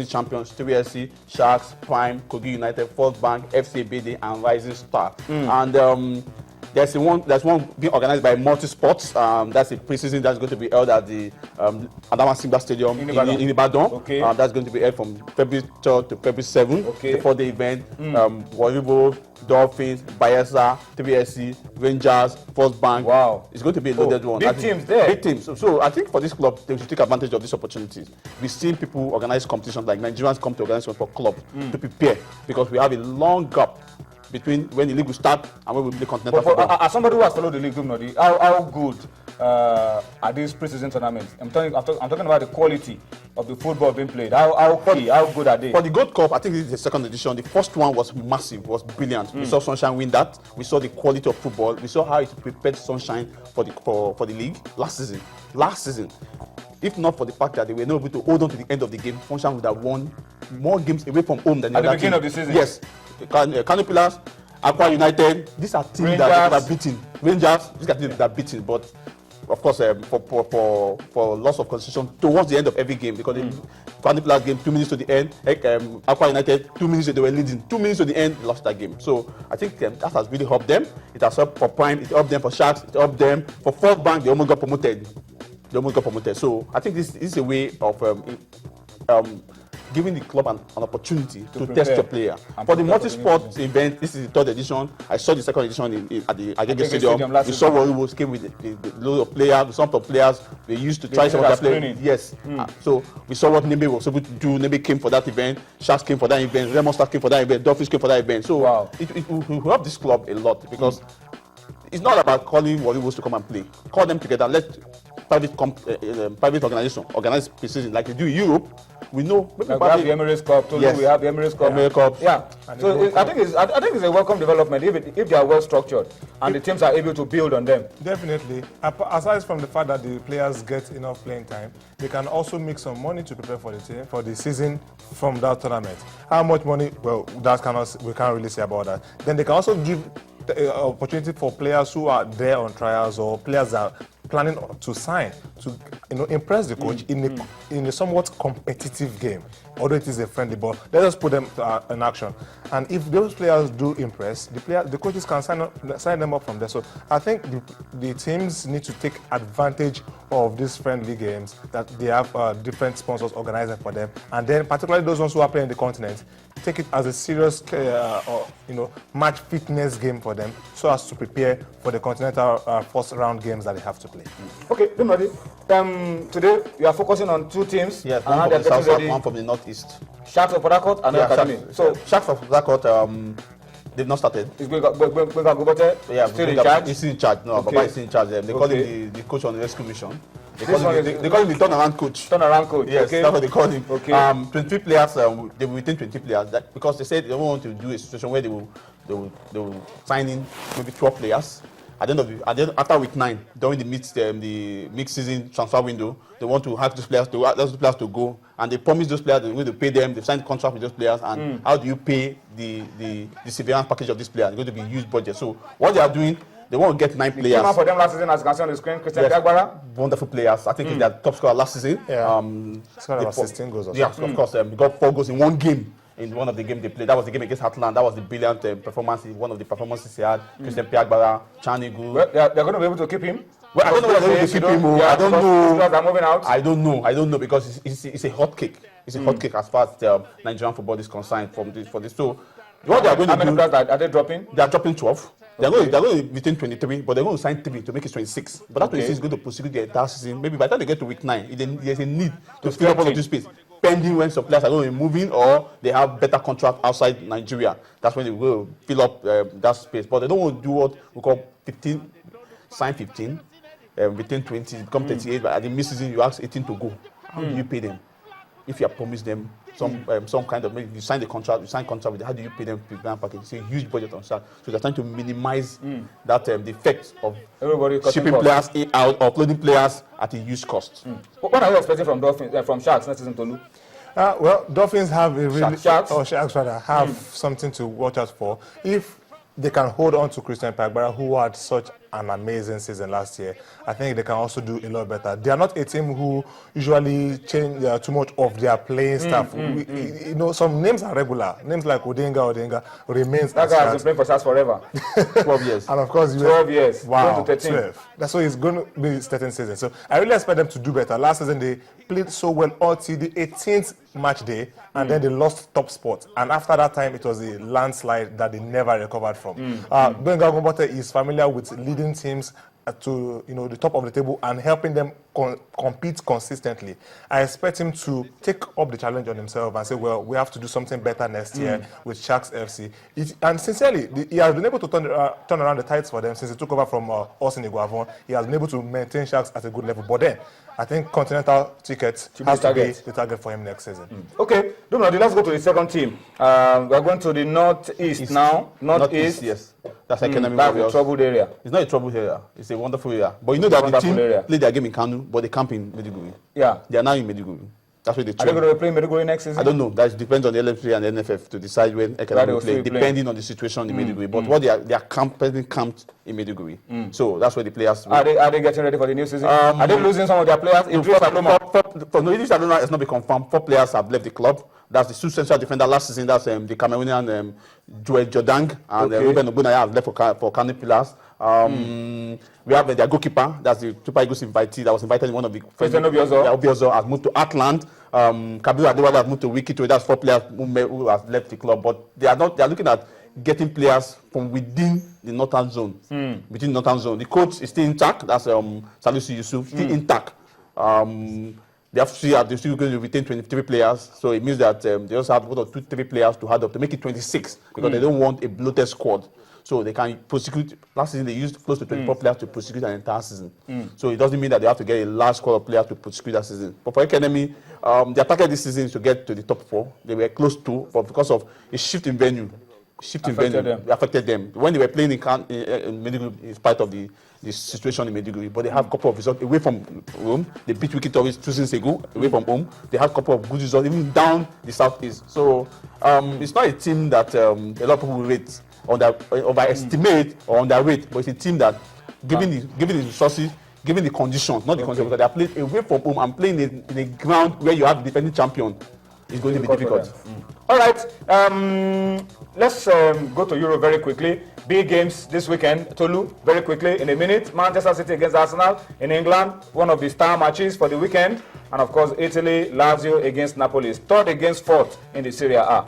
champions, 3SC, Sharks, Prime, Kogi United, First Bank, FC BD, and Rising Star. And there's one being organized by Multi Sports. That's a preseason that's going to be held at the Adama Simba Stadium in Ibadan. Okay. That's going to be held from February 3rd to February 7th. Okay. Before the event, Waribo, Dolphins, Bayelsa, 3SC, Rangers, First Bank. Wow. It's going to be a loaded one. Big teams there. Big teams. So I think for this club, they should take advantage of these opportunities. We've seen people organize competitions like Nigerians come to organize for club to prepare, because we have a long gap between when the league will start and when we play continental football. As somebody who has followed the league, how good are these preseason tournaments? I'm talking about the quality of the football being played. How good are they? For the Gold Cup, I think this is the second edition. The first one was massive, was brilliant. We saw Sunshine win that. We saw the quality of football. We saw how it prepared Sunshine for the league last season. If not for the fact that they were not able to hold on to the end of the game, Sunshine would have won more games away from home than the at the other beginning team. of the season. Yes. Canopilas, Aqua United, these are teams that are beaten. Rangers, these are teams that are beaten. But of course, for loss of concentration towards the end of every game, because Canopilas game 2 minutes to the end, Aqua United 2 minutes they were leading, 2 minutes to the end, they lost that game. So I think that has really helped them. It has helped for Prime, it helped them for Sharks, it helped them for First Bank. They almost got promoted. So I think this is a way of giving the club an opportunity to test your player. For the multi-sport event, this is the third edition. I saw the second edition at the Agege Stadium. We saw Warriors came with the load of players, some of the players they used to try some of their players. Yes. So we saw what Nembe was able to do. Nembe came for that event. Sharks came for that event. Raymond Stars came for that event. Dolphins came for that event. So it will help this club a lot, because it's not about calling Warriors to come and play. Call them together. Let private organization organize preseason like they do in Europe. We know. Like we have the Emirates Cup. Yes. We have the Emirates Cup. Yeah. So I think it's a welcome development if they are well structured and the teams are able to build on them. Definitely. Aside from the fact that the players get enough playing time, they can also make some money to prepare for the team for the season from that tournament. How much money? Well, we can't really say about that. Then they can also give the opportunity for players who are there on trials or players that are planning to sign to impress the coach in a somewhat competitive game, although it is a friendly ball. Let us put them in action, and if those players do impress, the coaches can sign them up from there. So I think the teams need to take advantage of these friendly games that they have different sponsors organizing for them, and then particularly those ones who are playing the continent, take it as a serious match fitness game for them, so as to prepare for the continental first round games that they have to play. Okay, Dumadi, today we are focusing on two teams. Yes, one from the south, one from the northeast. Sharks of Port Harcourt and Academy. So Sharks of Port Harcourt, they've not started. Is Gbenga Gobote still in charge? He's still in charge. No, Baba is still in charge. They call him the coach on the rescue mission. They call him the turnaround coach. Turnaround coach. Yes, okay. that's what they call him. Okay. 23 players. They will retain 20 players because they said they don't want to do a situation where they will sign in maybe 12 players. After week 9, during the mid-season transfer window, they want to have those players to go, and they promise those players they're going to pay them. They've signed contract with those players, and how do you pay the severance package of these players? It's going to be a huge budget. So what they are doing, they want to get 9 players. Came out for them last season, as you can see on the screen. Christian Piagbara. Wonderful players. I think he's their top scorer last season. Yeah. Scored about 16 goals. Yeah, of course. He got 4 goals in one game. In one of the games they played, that was the game against Heartland. That was the brilliant performance. One of the performances he had. Christian Piagbara, Chanigu. Well, they're going to be able to keep him. Well, I don't know whether they're going to keep him. I don't know. Are moving out. I don't know because it's a hot cake. It's a hot cake as far as Nigerian football is concerned for this. So what they are going to do? How many players are they dropping? They are dropping 12. They're going to retain 23, but they're going to sign 3 to make it 26. But that 26 is going to proceed the entire season. Maybe by the time they get to week 9, there's a need to fill up all of this space. Pending when some players are going to be moving or they have better contract outside Nigeria. That's when they will fill up that space. But they don't want to do what we call 15, sign 15, retain 20, become 38. But at the mid-season, you ask 18 to go. How do you pay them? If you have promised them some kind of, maybe you sign contract with them, how do you pay them prepayment package? It's a huge budget on that. So they're trying to minimize that the effect of shipping players in, out, or uploading players at a huge cost. What are you expecting from Dolphins, from Sharks next season, Tolu? Well, Dolphins have a really Sharks rather have something to watch out for. If they can hold on to Christian Piagbara, who had such an amazing season last year. I think they can also do a lot better. They are not a team who usually change too much of their playing staff. You know, some names are regular. Names like Odenga remains. That guy has been playing for us forever. 12 years. And of course, 12 years. Wow, Going to 13. 12. That's why it's going to be his 13th season. So I really expect them to do better. Last season, they played so well until the 18th match day, and then they lost top spot. And after that time, it was a landslide that they never recovered from. Benga Gombote is familiar with leading teams to the top of the table and helping them compete consistently. I expect him to take up the challenge on himself and say, well, we have to do something better next year with Sharks FC. And sincerely, he has been able to turn around the tides for them since he took over from Austin Iguavon. He has been able to maintain Sharks at a good level. But then, I think continental tickets has to be the target for him next season. Okay, Dumnadi, let's go to the second team. We're going to the northeast now. Northeast, yes. That's Academy that's a Warriors. troubled area. It's not a troubled area. It's a wonderful area. But you know that the Wonderful team area. played their game in Kanu, but they camp in Maiduguri. Yeah. They are now in Maiduguri. That's where they Are they train. going to play Maiduguri next season? I don't know. That depends on the LFA and the NFF to decide when Where Academy they will will play, still play. depending on the situation in Maiduguri. But what they are camped in Maiduguri. So that's where the players will. Are they getting ready for the new season? Are they losing some of their players? Idris Aloma. For Idris Aloma, it's not been confirmed. 4 players have left the club. That's the 2 central defender last season. That's the Cameroonian Joel Jordang and Ruben Ogbunaya have left for Kano Pillars. We have their goalkeeper. That's the Super Eagles invitee that was invited in one of the. Obiozo has moved to Atlant. Kabiru Adewale has moved to Wikito. That's 4 players who have left the club. But they are looking at getting players from within the northern zone. Between the northern zone, the coach is still intact. That's Salisu Yusuf, still intact. They're still going to retain 23 players, so it means that they also have 1 or 2, 3 players to add up to make it 26 because they don't want a bloated squad. So they can prosecute. Last season they used close to 24 players to prosecute an entire season. So it doesn't mean that they have to get a large squad of players to prosecute that season. But for Academy, their target this season is to get to the top 4. They were close to, but because of a shift in venue, affected them. When they were playing in Maiduguri, in spite of the situation in Maiduguri, but they have a couple of results away from home. They beat Wiki Tories 2 seasons ago away from home. They have a couple of good results even down the southeast. So it's not a team that a lot of people rate overestimate or underrate, but it's a team that, given the resources, given the conditions, not the conditions, because they are playing away from home and playing in a ground where you have the defending champion, it's going to be difficult. All right, let's go to Europe very quickly. Big games this weekend. Tolu, very quickly, in a minute. Manchester City against Arsenal in England, one of the star matches for the weekend. And of course, Italy, Lazio against Napoli. 3rd against 4th in the Serie A.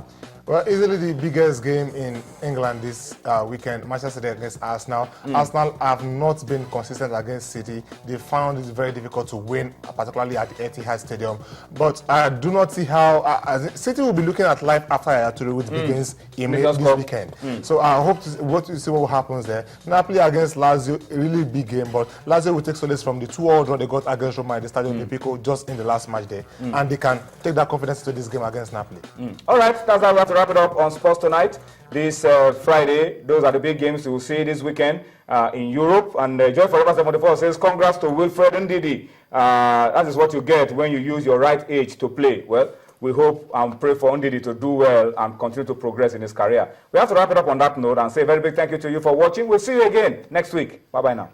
Well, easily the biggest game in England this weekend, Manchester City against Arsenal. Arsenal have not been consistent against City. They found it very difficult to win, particularly at the Etihad Stadium. But I do not see how City will be looking at life after Yaya Toure, which begins in this weekend. So I hope to see what happens there. Napoli against Lazio, a really big game, but Lazio will take solace from the 2-2 draw they got against Roma at the Stadio Olimpico just in the last match day, and they can take that confidence to this game against Napoli. All right, that's how we have to wrap it up on Sports Tonight this Friday. Those are the big games we will see this weekend in Europe. And Joy Forever 74 says, congrats to Wilfred Ndidi. That is what you get when you use your right age to play. Well, we hope and pray for Ndidi to do well and continue to progress in his career. We have to wrap it up on that note and say a very big thank you to you for watching. We'll see you again next week. Bye-bye now.